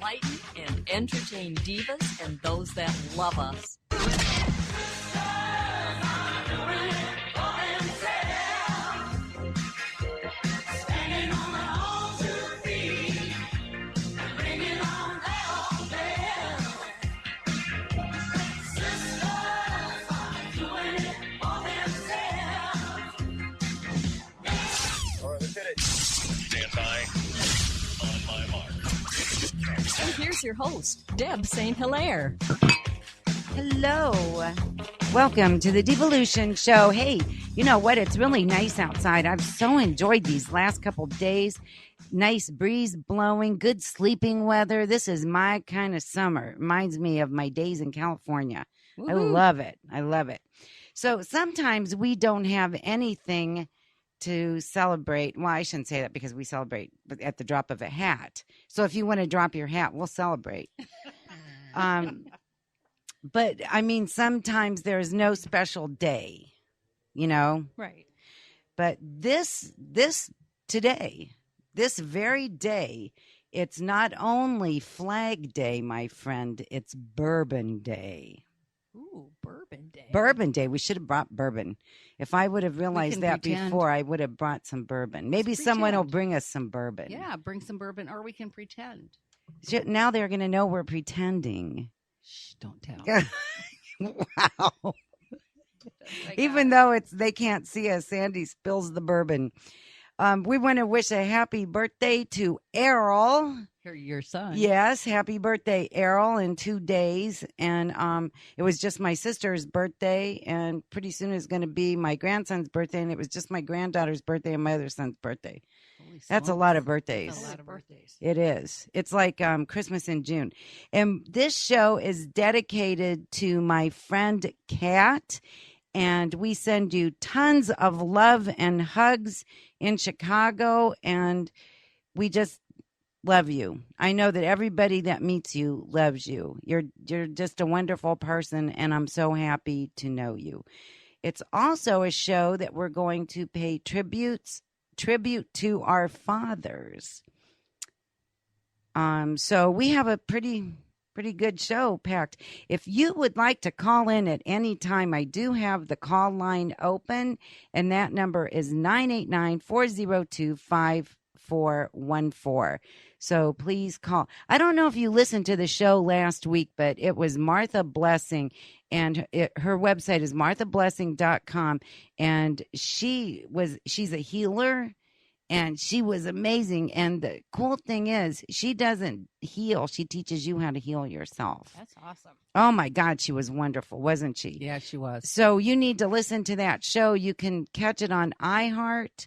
enlighten and entertain divas and those that love us. And here's your host, Deb St.Hilaire. Hello. Welcome to the Divalution Show. Hey, you know what? It's really nice outside. I've so enjoyed these last couple days. Nice breeze blowing, good sleeping weather. This is my kind of summer. Reminds me of my days in California. Woo-hoo. I love it. I love it. So sometimes we don't have anything to celebrate. Well, I shouldn't say that because we celebrate at the drop of a hat. So if you want to drop your hat, we'll celebrate. But I mean, sometimes there's no special day, you know? Right. But this very day, it's not only Flag Day, my friend, it's Bourbon Day. Ooh, Bourbon Day. Bourbon Day. We should have brought bourbon. If I would have realized that before, I would have brought some bourbon. Maybe someone will bring us some bourbon. Yeah, bring some bourbon, or we can pretend. Now they're going to know we're pretending. Shh, don't tell. Wow. Even though they can't see us, Sandy spills the bourbon. We want to wish a happy birthday to Errol. Your son. Yes, happy birthday, Errol, in 2 days. And it was just my sister's birthday, and pretty soon it's going to be my grandson's birthday, and it was just my granddaughter's birthday and my other son's birthday. That's a lot of birthdays. That's a lot of birthdays. It is. It's like Christmas in June. And this show is dedicated to my friend Kat, and we send you tons of love and hugs in Chicago, and we just love you. I know that everybody that meets you loves you. You're just a wonderful person, and I'm so happy to know you. It's also a show that we're going to pay tribute to our fathers. So we have a pretty good show packed. If you would like to call in at any time, I do have the call line open, and that number is 989-402-5414. So please call. I don't know if you listened to the show last week, but it was Martha Blessing, and her website is marthablessing.com, and she's a healer, and she was amazing. And the cool thing is, she doesn't heal. She teaches you how to heal yourself. That's awesome. Oh, my God. She was wonderful, wasn't she? Yeah, she was. So you need to listen to that show. You can catch it on iHeart,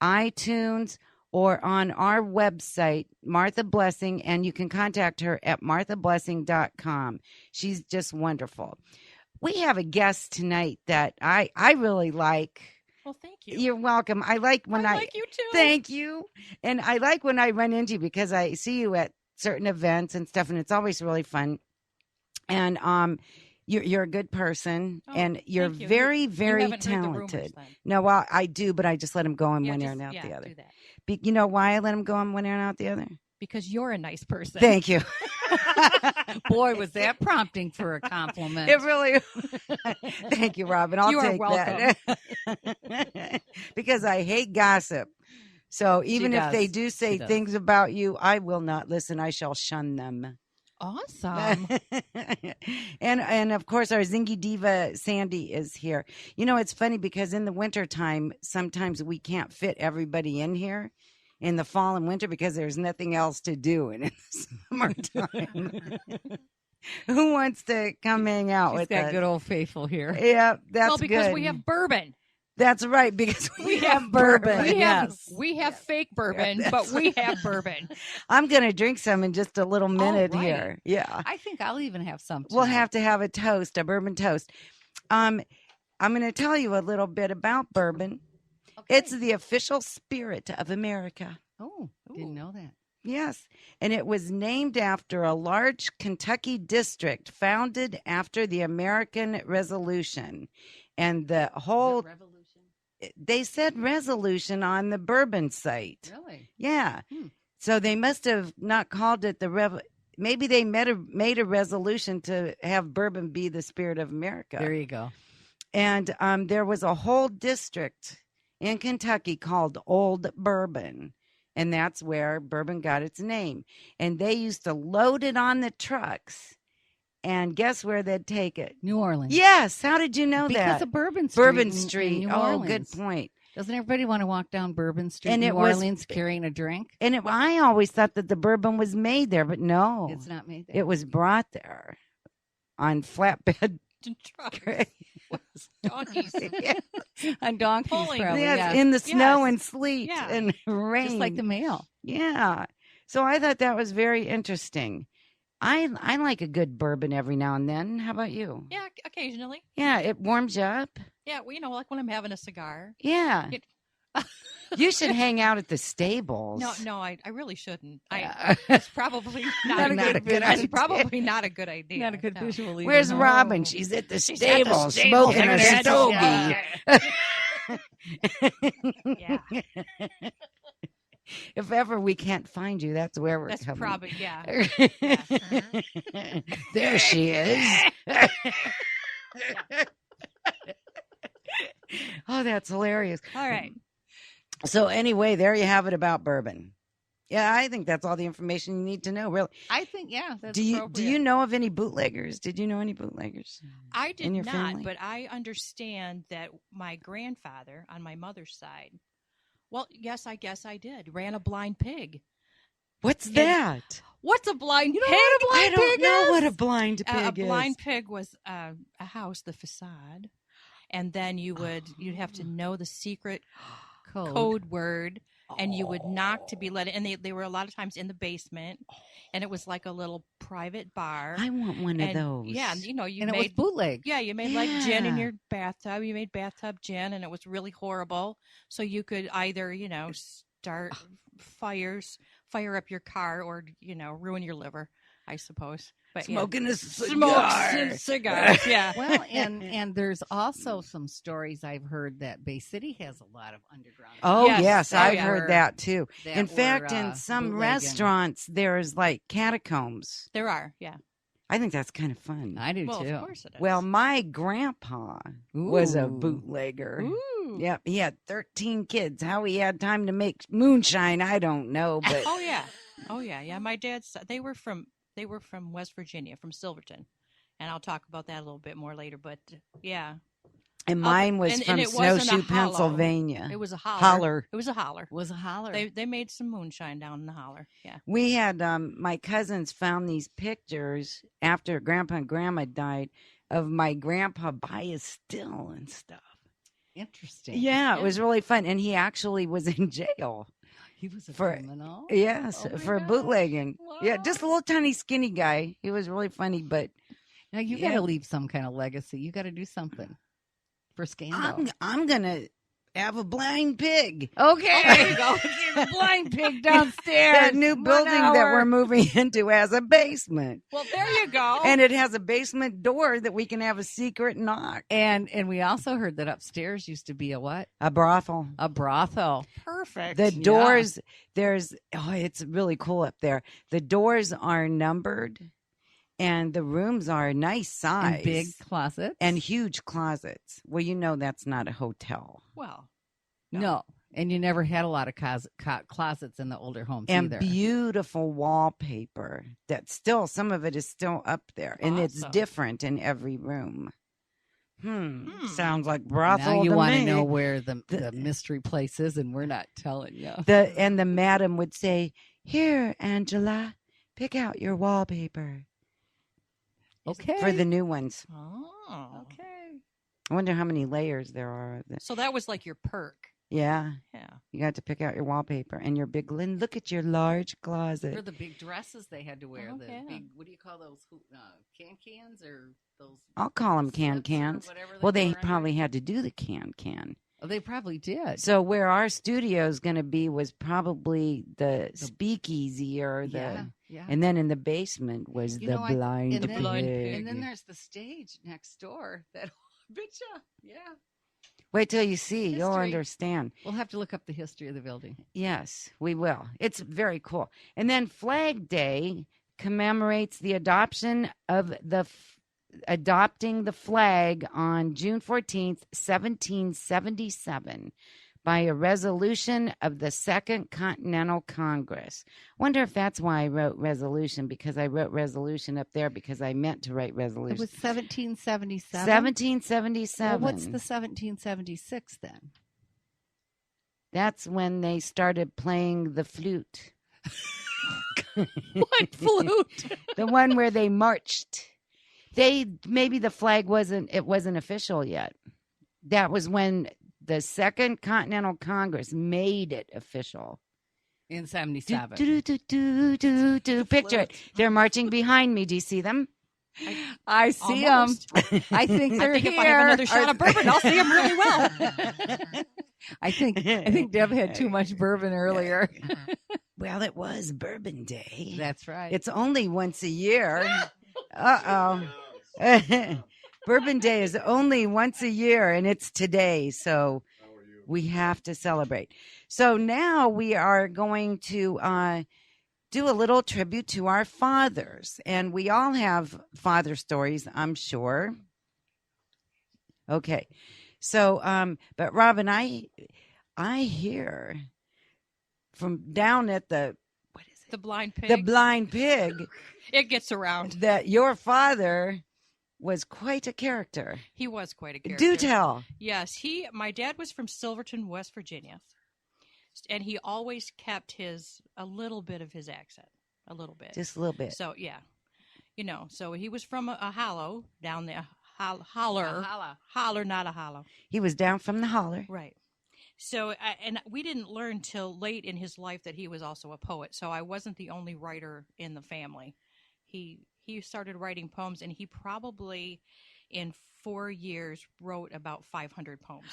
iTunes, or on our website, Martha Blessing, and you can contact her at marthablessing.com. She's just wonderful. We have a guest tonight that I really like. Well, thank you. You're welcome. I like when I like you too. Thank you. And I like when I run into you because I see you at certain events and stuff, and it's always really fun. And you're a good person, and you're very, very talented. No, well, I do, but I just let them go in one ear and out the other. Do that. You know why I let them go in one ear and out the other? Because you're a nice person. Thank you. Boy, was that prompting for a compliment. It really. Thank you, Robin. I'll take welcome. that. Because I hate gossip. So even if they do say things about you, I will not listen. I shall shun them. Awesome. And of course, our Zingy Diva, Sandy, is here. You know, it's funny because in the wintertime, sometimes we can't fit everybody in here in the fall and winter because there's nothing else to do. And in the summertime, who wants to come hang out with that us? Good old faithful here. Yeah, that's good. Because we have bourbon. That's right, because we have bourbon. We have fake bourbon, but we have bourbon. I'm going to drink some in just a little minute here. Yeah. I think I'll even have some tonight. We'll have to have a toast, a bourbon toast. I'm going to tell you a little bit about bourbon. Okay. It's the official spirit of America. Oh, didn't know that. Yes, and it was named after a large Kentucky district founded after the American Revolution. And the whole... Revolution? They said resolution on the bourbon site. Really? Yeah. So they must have not called it maybe they made a resolution to have bourbon be the spirit of America. There you go. And there was a whole district in Kentucky called Old Bourbon. And that's where bourbon got its name. And they used to load it on the trucks. And guess where they'd take it? New Orleans. Yes. How did you know Because that? of Bourbon Street. Bourbon in Street. New Oh, Orleans. good point. Doesn't everybody want to walk down Bourbon Street And in it New was- Orleans carrying a drink? And I always thought that the bourbon was made there, but no. It's not made there. It was brought there on flatbed. Truck. Donkeys. on donkeys, Pulling. probably. Yes, Yeah. in the snow Yes. and sleet Yeah. and rain. Just like the mail. Yeah. So I thought that was very interesting. I like a good bourbon every now and then. How about you? Yeah, occasionally. Yeah, it warms you up. Yeah, well, like when I'm having a cigar. Yeah. It- You should hang out at the stables. No, I really shouldn't. Yeah. It's probably Not a good It's idea. probably not a good idea. Not a good no. visual either. Where's no. Robin? She's at the at the stable stable smoking a having a stogie. Yeah, If ever we can't find you, that's where we're that's coming. probably yeah. There she is. Oh, that's hilarious. All right. So anyway, there you have it about bourbon. Yeah, I think that's all the information you need to know, really. I think, yeah, that's Do you appropriate. know of any bootleggers? Did you know any bootleggers? I did In your not, family? but I understand that my grandfather on my mother's side, well, yes, I guess I did, ran a blind pig. What's that? What's a blind pig? I don't know what a blind pig A is. blind pig was a house, the facade, and then you'd have to know the secret code word, and you would knock to be let in. And they were a lot of times in the basement, and it was like a little private bar. I want one of And, those. Yeah, and, you And it was made bootleg. yeah, you made like gin in Yeah. your bathtub. You made bathtub gin, and it was really horrible. So you could either start fire up your car, or ruin your liver, I suppose. But Smoking a smokes cigar. and cigars. Yeah. Well, and there's also some stories I've heard that Bay City has a lot of underground. Oh, Yes. yes, Oh, I've yeah. heard that too. that In were, fact, in some bootlegging. restaurants, there's like catacombs. There are. Yeah. I think that's kind of fun. I do Well, too. of course it is. Well, my grandpa was a Ooh. bootlegger. Ooh. Yep, he had 13 kids. How he had time to make moonshine, I don't know, but Oh yeah. Oh yeah. Yeah. My dad's. They were from West Virginia, from Silverton, and I'll talk about that a little bit more later. But yeah, and mine was and from it wasn't a Snowshoe, hollow. Pennsylvania. it was a holler. Holler. It was a holler. Was a holler. They made some moonshine down in the holler. Yeah. We had my cousins found these pictures after Grandpa and Grandma died of my grandpa by his still and stuff. Interesting. Yeah, it Yeah. was really fun, and he actually was in jail. He was a For- criminal. Yes, Oh my for gosh. bootlegging. Yeah, Wow. just a little tiny skinny guy. He was really funny, but Now you got Yeah. to leave some kind of legacy. You got to do something for scandal. I'm gonna have a blind pig. Okay, there you go. There's a blind pig downstairs. That new 1 building that hour. we're moving into has a basement, Well, there you go. and it has a basement door that we can have a secret knock. And we also heard that upstairs used to be a what? A brothel. A brothel. Perfect. The Yeah. doors, it's really cool up there. The doors are numbered, and the rooms are a nice size. And big closets. and huge closets. Well, that's not a hotel. Well, no. And you never had a lot of closets in the older homes And either. beautiful wallpaper some of it is still up there. And it's Awesome. different in every room. Sounds like brothel now you to want to me. know where the mystery place is, and we're not telling you. The madam would say, "Here, Angela, pick out your wallpaper Okay. for the new ones." oh. Okay. I wonder how many layers there are of this. So that was like your perk. Yeah, Yeah. you got to pick out your wallpaper and your big Lynn. Look at your large closet. For the big dresses they had to wear, Oh, the yeah. big, what do you call those, can-cans or those? I'll call them slips or cans. whatever Well, they were under? probably had to do the can. Oh, they probably did. So where our studio is going to be was probably the speakeasy or the, yeah. and then in the basement was You the know, blind and pig. then- blind pig. And then there's the stage next door. That bitcha. Yeah. Wait till you see, you'll History. understand. We'll have to look up the history of the building. Yes, we will. It's very cool. And then Flag Day, commemorates the adopting the flag on June 14th, 1777 by a resolution of the Second Continental Congress. Wonder if that's why I wrote resolution, because I wrote resolution up there because I meant to write resolution. It was 1777? 1777. Well, what's the 1776 then? That's when they started playing the flute. What flute? The one where they marched. Maybe the flag wasn't official yet. That was when the Second Continental Congress made it official. In 77. Picture it. They're marching behind me. Do you see them? I see them. I think they're if here. I have another shot of bourbon, I'll see them really well. I think Deb had too much bourbon earlier. Well, it was Bourbon Day. That's right. It's only once a year. Uh-oh. Bourbon Day is only once a year, and it's today, so we have to celebrate. So now we are going to do a little tribute to our fathers, and we all have father stories, I'm sure. Okay, so but Robin, I hear from down at the The blind pig. the Blind Pig It gets around. that your father was quite a character. He was quite a character. Do tell. Yes, my dad was from Silverton, West Virginia, and he always kept a little bit of his accent, a little bit. Just a little bit. So yeah, so he was from a hollow down there, holler, not a hollow, He was down from the holler. right? So and we didn't learn till late in his life that he was also a poet. So I wasn't the only writer in the family. He started writing poems, and he probably in 4 years wrote about 500 poems.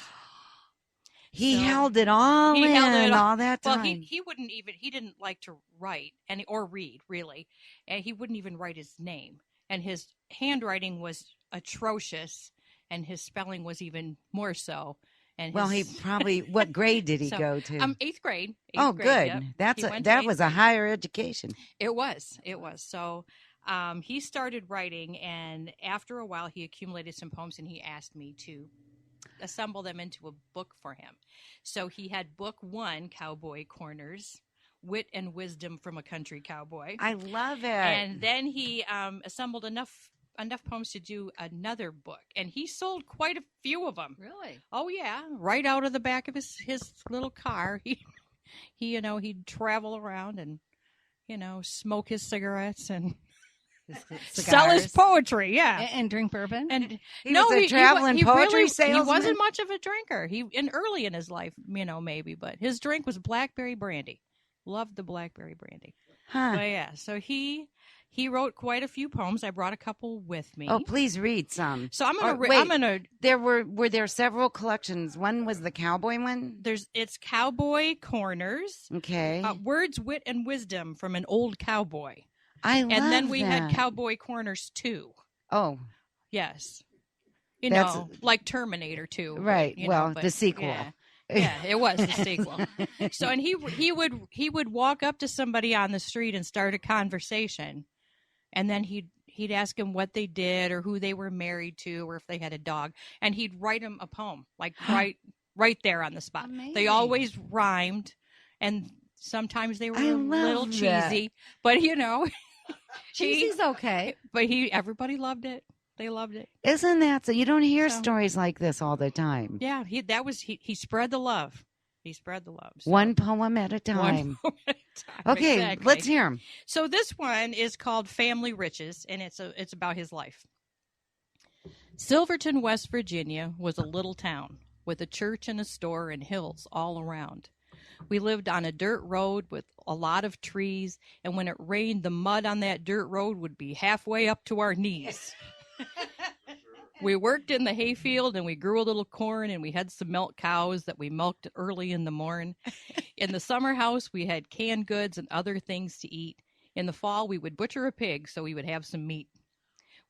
He So, held it all he in held it all that time. Well, he didn't like to write or read really, and he wouldn't even write his name. And his handwriting was atrocious, and his spelling was even more so. And he probably. What grade did he go to? 8th grade. Oh, grade, good. yep. That's He went to that 8th was a grade. higher education. It was. So he started writing, and after a while, he accumulated some poems, and he asked me to assemble them into a book for him. So he had book 1, Cowboy Corners, Wit and Wisdom from a Country Cowboy. I love it. And then he assembled enough poems to do another book, and he sold quite a few of them. Really? Oh yeah, right out of the back of his little car. He'd travel around and smoke his cigarettes and sell his poetry. Yeah, And drink bourbon? and He was a traveling poetry salesman? He wasn't much of a drinker. Early in his life, maybe, but his drink was blackberry brandy. Loved the blackberry brandy. Huh. But yeah, so he wrote quite a few poems. I brought a couple with me. Oh, please read some. So I'm gonna. Wait, were there several collections. One was the cowboy one. It's Cowboy Corners. Okay. Words, Wit, and Wisdom from an Old Cowboy. I love And then we had that. Cowboy Corners 2. Oh, Yes. That's- Like Terminator 2. right. but, The sequel. Yeah. Yeah, it was the sequel. So, and he would walk up to somebody on the street and start a conversation, and then he'd ask them what they did or who they were married to or if they had a dog, and he'd write them a poem, like right there on the spot. Amazing. They always rhymed, and sometimes they were I a little love that. cheesy, but Cheesy's okay. but everybody loved it. They loved it. Isn't that so? You don't hear So- stories like this all the time. Yeah, he spread the love. He spread the love. So. One poem at a time. One poem at a time. Okay, Exactly. let's hear them. So this one is called Family Riches, and it's about his life. Silverton, West Virginia was a little town with a church and a store and hills all around. We lived on a dirt road with a lot of trees, and when it rained, the mud on that dirt road would be halfway up to our knees. We worked in the hayfield, and we grew a little corn, and we had some milk cows that we milked early in the morn. In the summer house, we had canned goods and other things to eat. In the fall, we would butcher a pig so we would have some meat.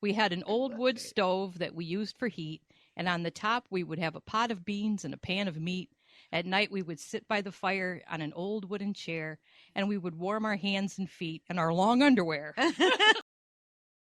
We had an old wood stove that we used for heat, and on the top, we would have a pot of beans and a pan of meat, At night, we would sit by the fire on an old wooden chair, and we would warm our hands and feet in our long underwear.